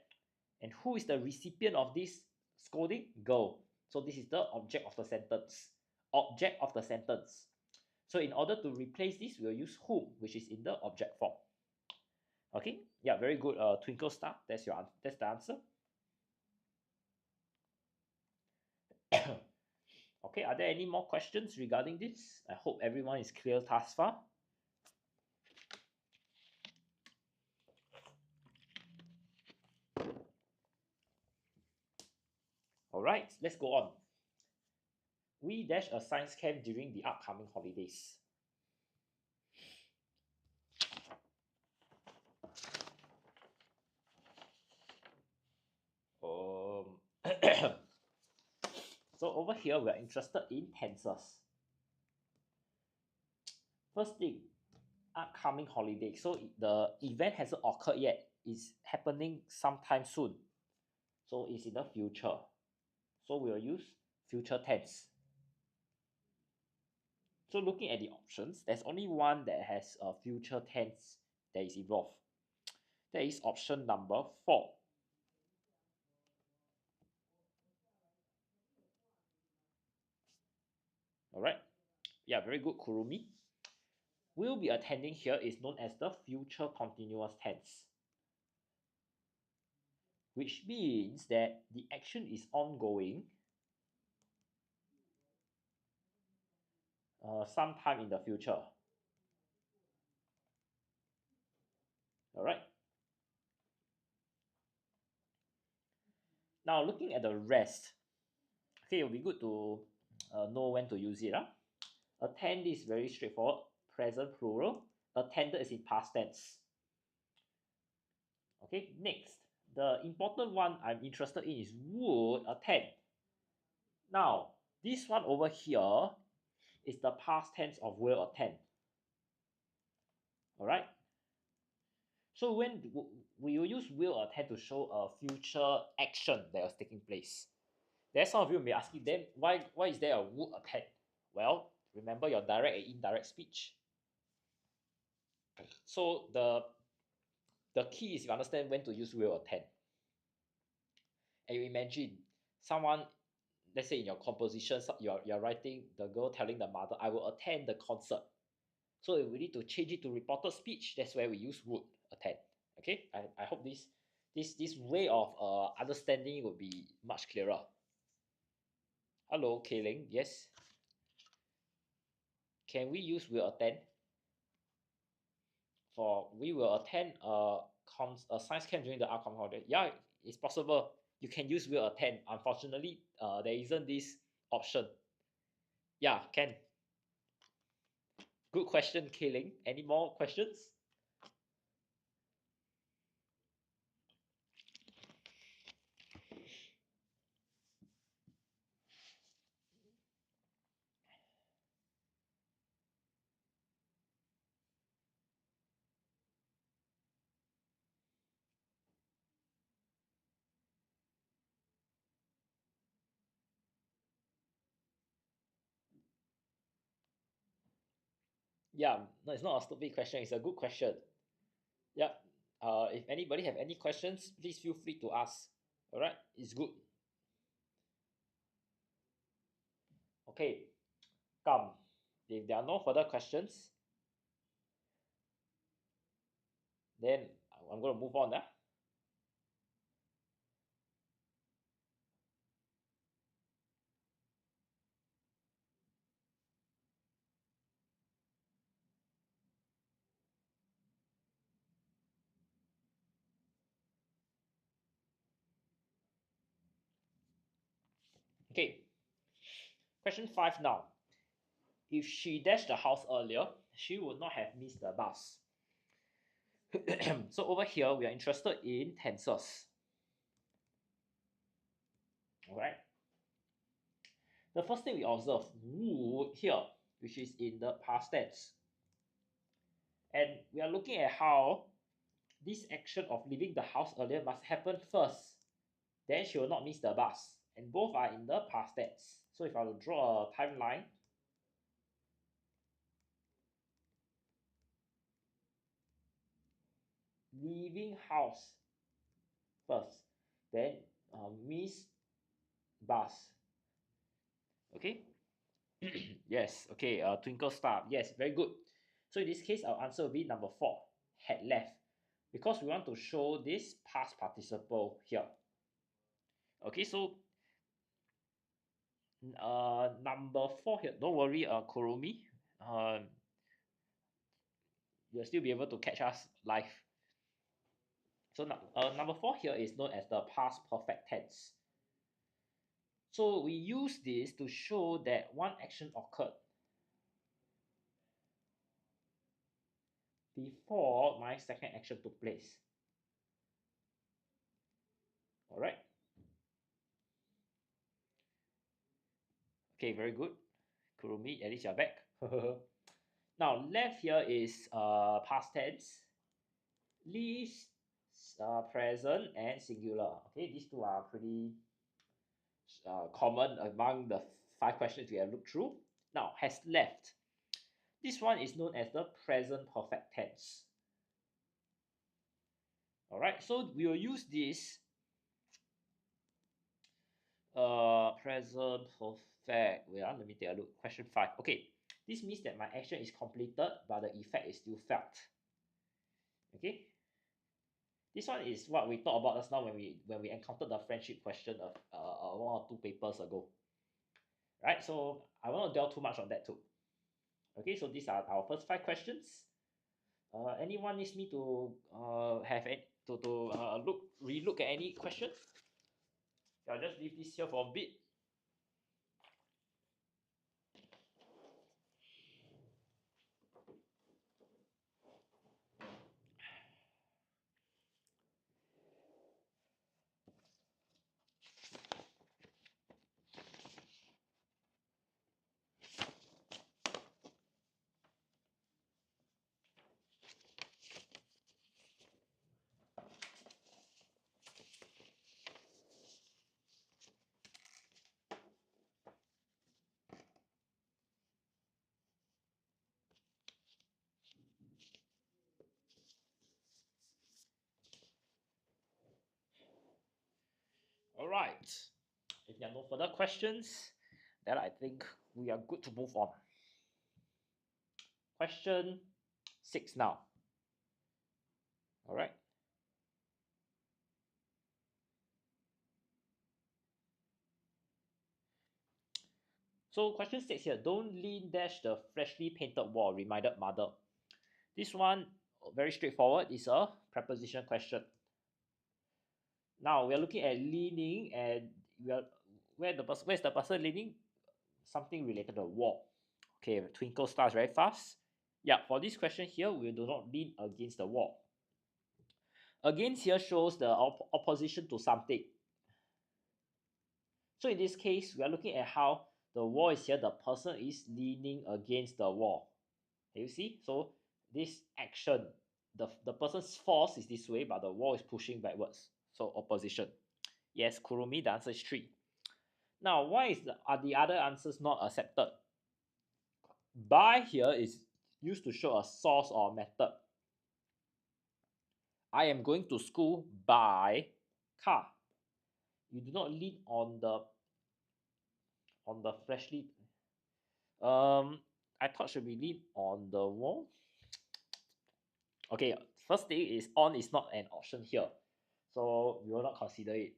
And who is the recipient of this scolding? Girl. So this is the object of the sentence. Object of the sentence. So in order to replace this, we'll use whom, which is in the object form. Okay, yeah, very good. Twinkle star. That's the answer. Okay, are there any more questions regarding this? I hope everyone is clear thus far. All right, let's go on. We dash a science camp during the upcoming holidays. So over here, we are interested in tenses. First thing, upcoming holiday. So the event hasn't occurred yet. It's happening sometime soon. So it's in the future. So we'll use future tense. So looking at the options, there's only one that has a future tense that is involved. That is option number 4. All right. Yeah, very good, Kurumi. Will be attending here is known as the future continuous tense, which means that the action is ongoing sometime in the future. All right. Now looking at the rest, okay, it'll be good to know when to use it. Attend is very straightforward. Present plural. Attended is in past tense. Okay, next, the important one I'm interested in is would attend. Now, this one over here is the past tense of will attend. All right. So when we will use will attend to show a future action that was taking place. Then some of you may be asking, then why is there a would attend? Well, remember your direct and indirect speech. So the key is you understand when to use will attend. And you imagine someone, let's say in your composition, you're writing the girl telling the mother, I will attend the concert. So if we need to change it to reported speech, that's where we use would attend. Okay, I hope this way of understanding will be much clearer. Hello, Kayling. Yes. Can we use will attend? For we will attend a science camp during the upcoming holiday. Yeah, it's possible. You can use will attend. Unfortunately, there isn't this option. Yeah, can. Good question, Kayling. Any more questions? Yeah, no, it's not a stupid question. It's a good question. Yeah. If anybody have any questions, please feel free to ask. All right, it's good. Okay, come. If there are no further questions, then I'm going to move on. Okay, question 5 now. If she dashed the house earlier, she would not have missed the bus. So over here, we are interested in tenses. All right. The first thing we observe would here, which is in the past tense. And we are looking at how this action of leaving the house earlier must happen first. Then she will not miss the bus. And both are in the past tense. So if I will draw a timeline, leaving house first, then miss bus. Okay. Yes. Okay. Twinkle star. Yes. Very good. So in this case, our answer will be number 4. Had left, because we want to show this past participle here. Okay. So number 4 here. Don't worry, Kurumi. You'll still be able to catch us live. So number 4 here is known as the past perfect tense. So we use this to show that one action occurred before my second action took place. All right. Okay, very good. Kurumi, at least you're back. Now, left here is past tense. Leaves, present, and singular. Okay, these two are pretty common among the 5 questions we have looked through. Now, has left. This one is known as the present perfect tense. All right, so we will use this present perfect. Wait, let me take a look. Question 5. Okay, this means that my action is completed, but the effect is still felt. Okay, this one is what we talked about just now when we encountered the friendship question of 1 or 2 papers ago. Right, so I won't delve too much on that too. Okay, so these are our first 5 questions. Anyone needs me to have any, to relook at any question? I'll just leave this here for a bit. All right. If there are no further questions, then I think we are good to move on. Question 6 now. All right. So question 6 here. Don't lean dash the freshly painted wall, reminded mother. This one, very straightforward, is a preposition question. Now we are looking at leaning, and we are where's the person leaning? Something related to the wall. Okay, twinkle stars very fast. Yeah, for this question here, we do not lean against the wall. Against here shows the opposition to something. So in this case, we are looking at how the wall is here, the person is leaning against the wall. Can you see? So this action, the person's force is this way, but the wall is pushing backwards. So opposition. Yes, Kurumi, the answer is 3. Now, why are the other answers not accepted? By here is used to show a source or method. I am going to school by car. You do not lean on the freshly. I thought should be lean on the wall. Okay, first thing is on is not an option here, so we will not consider it.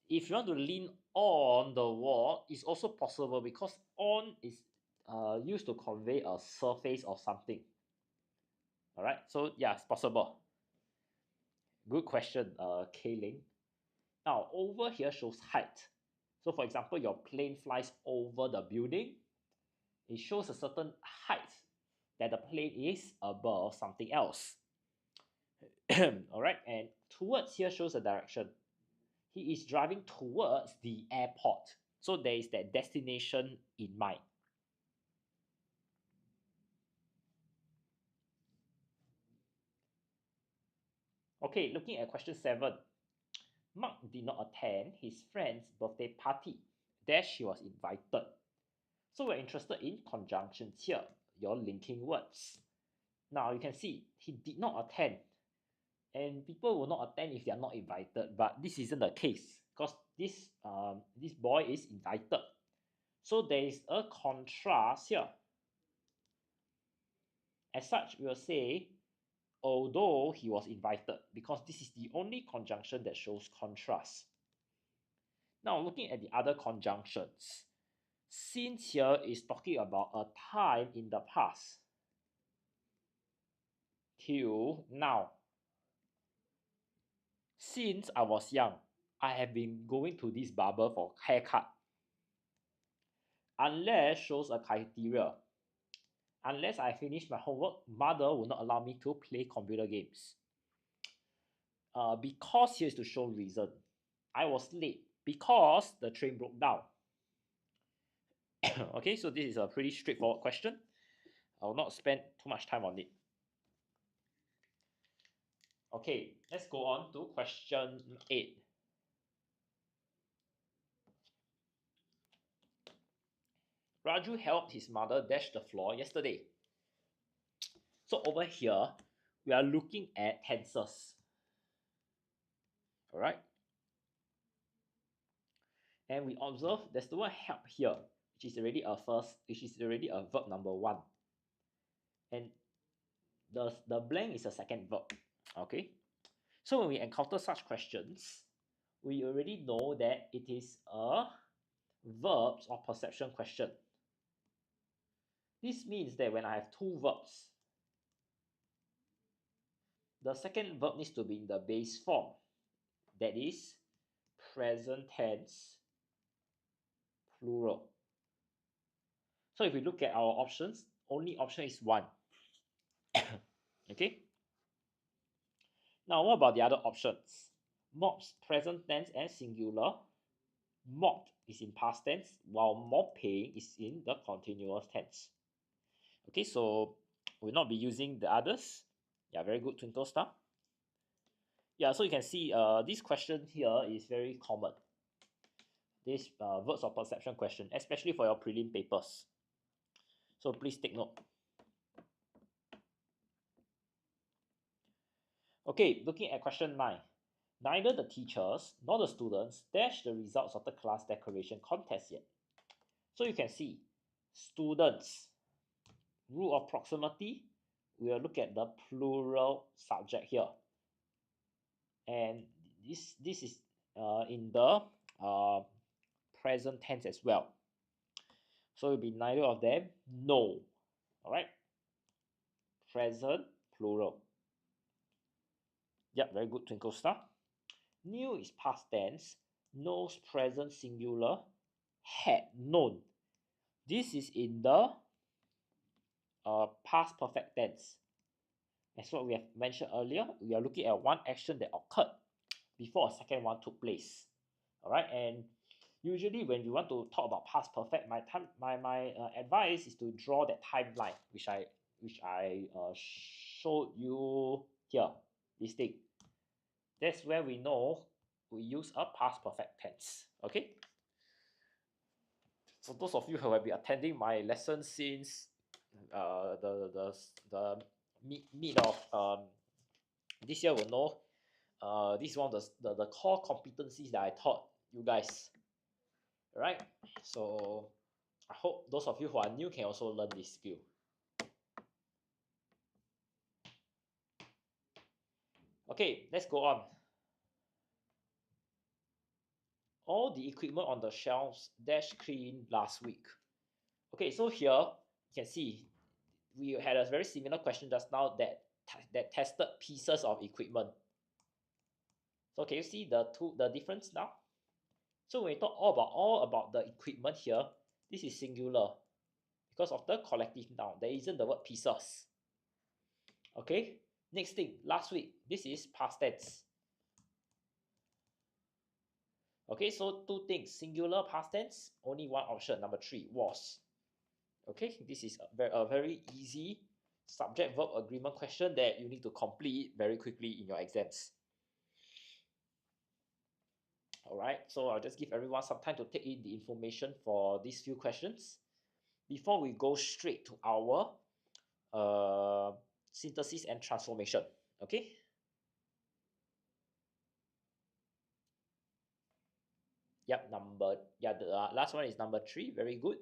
If you want to lean on the wall, it's also possible because on is used to convey a surface of something. All right, so yeah, it's possible. Good question, Kayling. Now over here shows height. So for example, your plane flies over the building. It shows a certain height that the plane is above something else. All right, and towards here shows a direction. He is driving towards the airport. So there is that destination in mind. Okay, looking at question 7. Mark did not attend his friend's birthday party. There she was invited. So we're interested in conjunctions here, your linking words. Now you can see he did not attend. And people will not attend if they are not invited, but this isn't the case because this boy is invited. So there is a contrast here. As such, we will say, although he was invited, because this is the only conjunction that shows contrast. Now, looking at the other conjunctions, since here is talking about a time in the past till now. Since I was young, I have been going to this barber for haircut. Unless shows a criteria. Unless I finish my homework, mother will not allow me to play computer games. Because here's to show reason. I was late because the train broke down. Okay, so this is a pretty straightforward question. I will not spend too much time on it. Okay, let's go on to question 8. Raju helped his mother dash the floor yesterday. So over here, we are looking at tenses. All right. And we observe there's the word help here, which is already a verb number 1. And the blank is a second verb. Okay. So when we encounter such questions, we already know that it is a verbs or perception question. This means that when I have two verbs, the second verb needs to be in the base form. That is present tense plural. So if we look at our options, only option is 1. Okay. Now what about the other options? Mops, present tense and singular. Mopped is in past tense, while mopping is in the continuous tense. Okay, so we'll not be using the others. Yeah, very good, Twinkle Star. Yeah, so you can see this question here is very common. This words of perception question, especially for your prelim papers. So please take note. Okay, looking at question 9. Neither the teachers nor the students dash the results of the class decoration contest yet. So you can see students, rule of proximity, we will look at the plural subject here. And this is in the present tense as well. So it will be neither of them, no. All right. Present, plural. Yep, very good, Twinkle Star. Knew is past tense, knows present singular, had known. This is in the past perfect tense. As what we have mentioned earlier, we are looking at one action that occurred before a second one took place. All right, and usually when you want to talk about past perfect, my advice is to draw that timeline, which I showed you here. This thing. That's where we know we use a past perfect tense. Okay. So those of you who have been attending my lessons since the mid of this year will know. This is one of the core competencies that I taught you guys. Right? So I hope those of you who are new can also learn this skill. Okay, let's go on. All the equipment on the shelves dash clean last week. Okay, so here you can see we had a very similar question just now that tested pieces of equipment. So can you see the difference now? So when we talk all about the equipment here, this is singular because of the collective noun. There isn't the word pieces. Okay, next thing, last week, this is past tense. Okay, so two things, singular past tense, only one option, number 3, was. Okay, this is a very easy subject verb agreement question that you need to complete very quickly in your exams. All right, so I'll just give everyone some time to take in the information for these few questions before we go straight to our synthesis and transformation. Okay. Yep, the last one is number 3. Very good.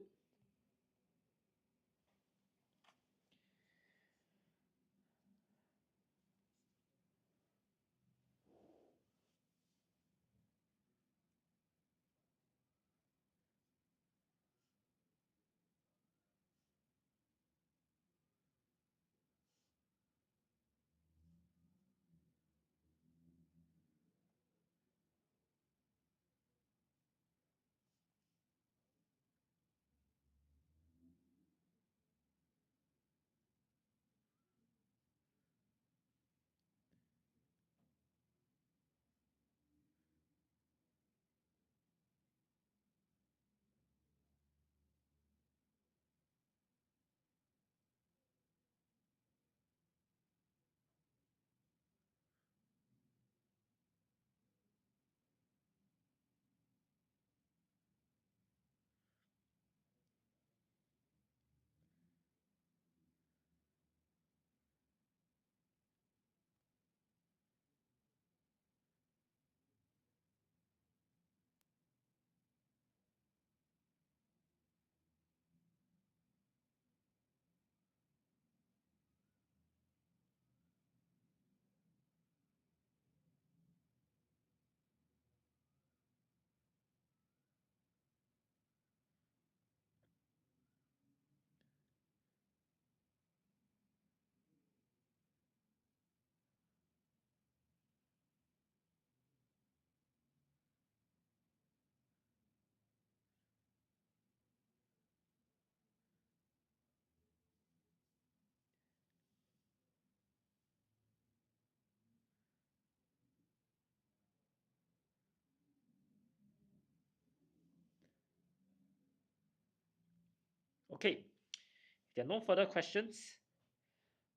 Okay, if there are no further questions,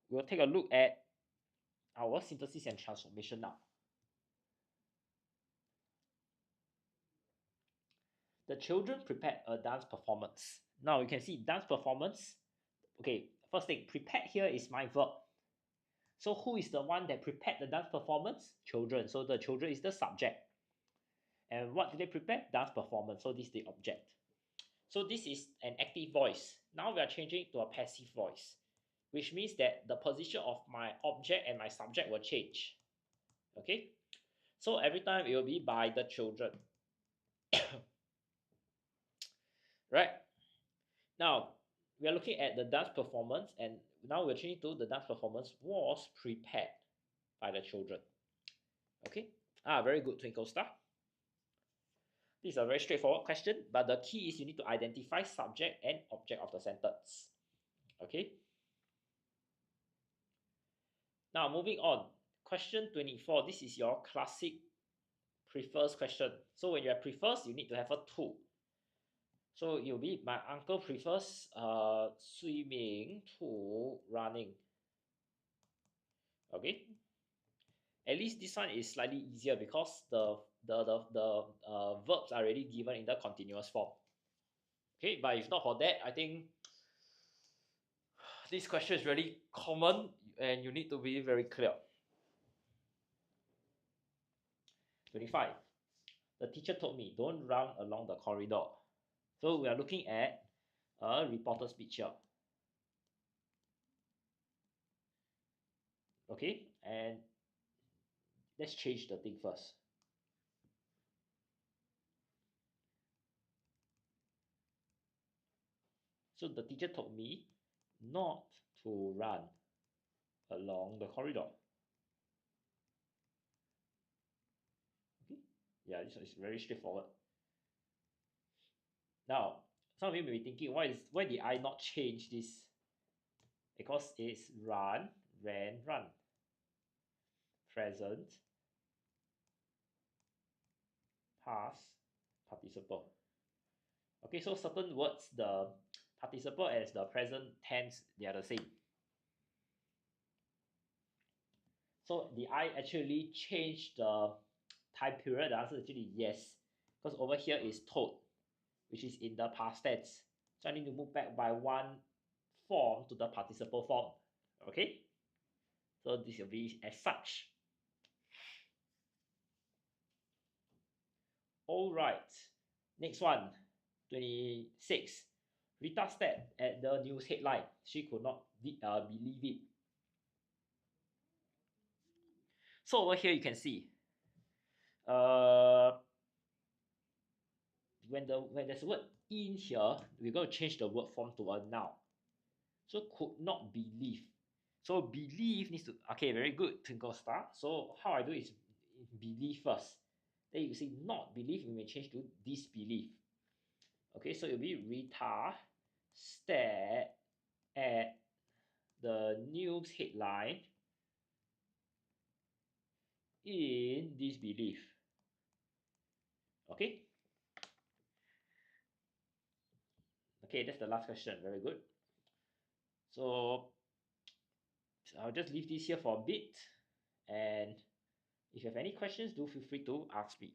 we'll take a look at our synthesis and transformation now. The children prepared a dance performance. Now you can see dance performance. Okay, first thing, prepared here is my verb. So who is the one that prepared the dance performance? Children. So the children is the subject. And what did they prepare? Dance performance. So this is the object. So this is an active voice. Now we are changing to a passive voice, which means that the position of my object and my subject will change. Okay, so every time it will be by the children. Right, now we are looking at the dance performance, and now we're changing to the dance performance was prepared by the children. Okay, very good, Twinkle Star. This is a very straightforward question, but the key is you need to identify subject and object of the sentence. Okay, now moving on, question 24. This is your classic prefers question. So when you have prefers, you need to have a to. So it will be my uncle prefers swimming to running. Okay, at least this one is slightly easier because the verbs are already given in the continuous form. Okay, but if not for that, I think This question is really common and you need to be very clear. 25. The teacher told me, don't run along the corridor. So we are looking at a reporter speech here. Okay, and let's change the thing first. So the teacher told me not to run along the corridor. Okay, yeah, this is very straightforward. Now, some of you may be thinking, why did I not change this? Because it's run, ran, run. Present, past, participle. Okay, so certain words, the participle as the present tense, they are the same. So did I actually change the time period? The answer is actually yes, because over here is told, which is in the past tense. So I need to move back by one form to the participle form. Okay, so this will be as such. All right, next one, 26. Rita stared at the news headline. She could not believe it. So over here you can see, when there's a word in here, we're going to change the word form to a noun. So could not believe. So believe needs to, okay, very good, twinkle star. So how I do is believe first. Then you see not believe, we may change to disbelief. Okay, so it'll be Rita stared at the news headline in disbelief. Okay. Okay, that's the last question. Very good. So I'll just leave this here for a bit. And if you have any questions, do feel free to ask me.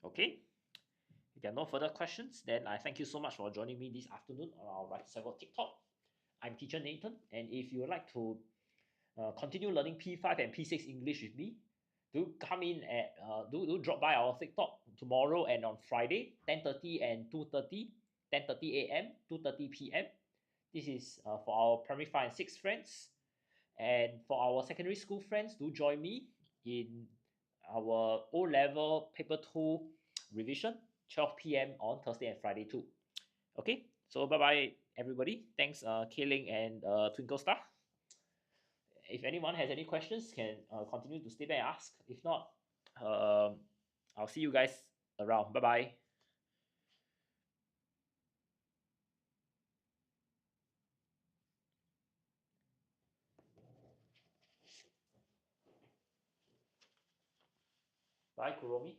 Okay. If there are no further questions, then I thank you so much for joining me this afternoon on our Write Cycle TikTok. I'm teacher Nathan, and if you would like to continue learning P5 and P6 English with me, do come in at do drop by our TikTok tomorrow and on Friday, 10:30 and 2:30, 10:30 a.m., 2:30 p.m. This is for our primary 5 and 6 friends. And for our secondary school friends, do join me in our O-level paper 2 revision, 12 p.m. on Thursday and Friday too. Okay, so bye-bye everybody. Thanks Kayling and Twinkle Star. If anyone has any questions, can continue to stay there and ask. If not, I'll see you guys around. Bye-bye. Bye, Kuromi.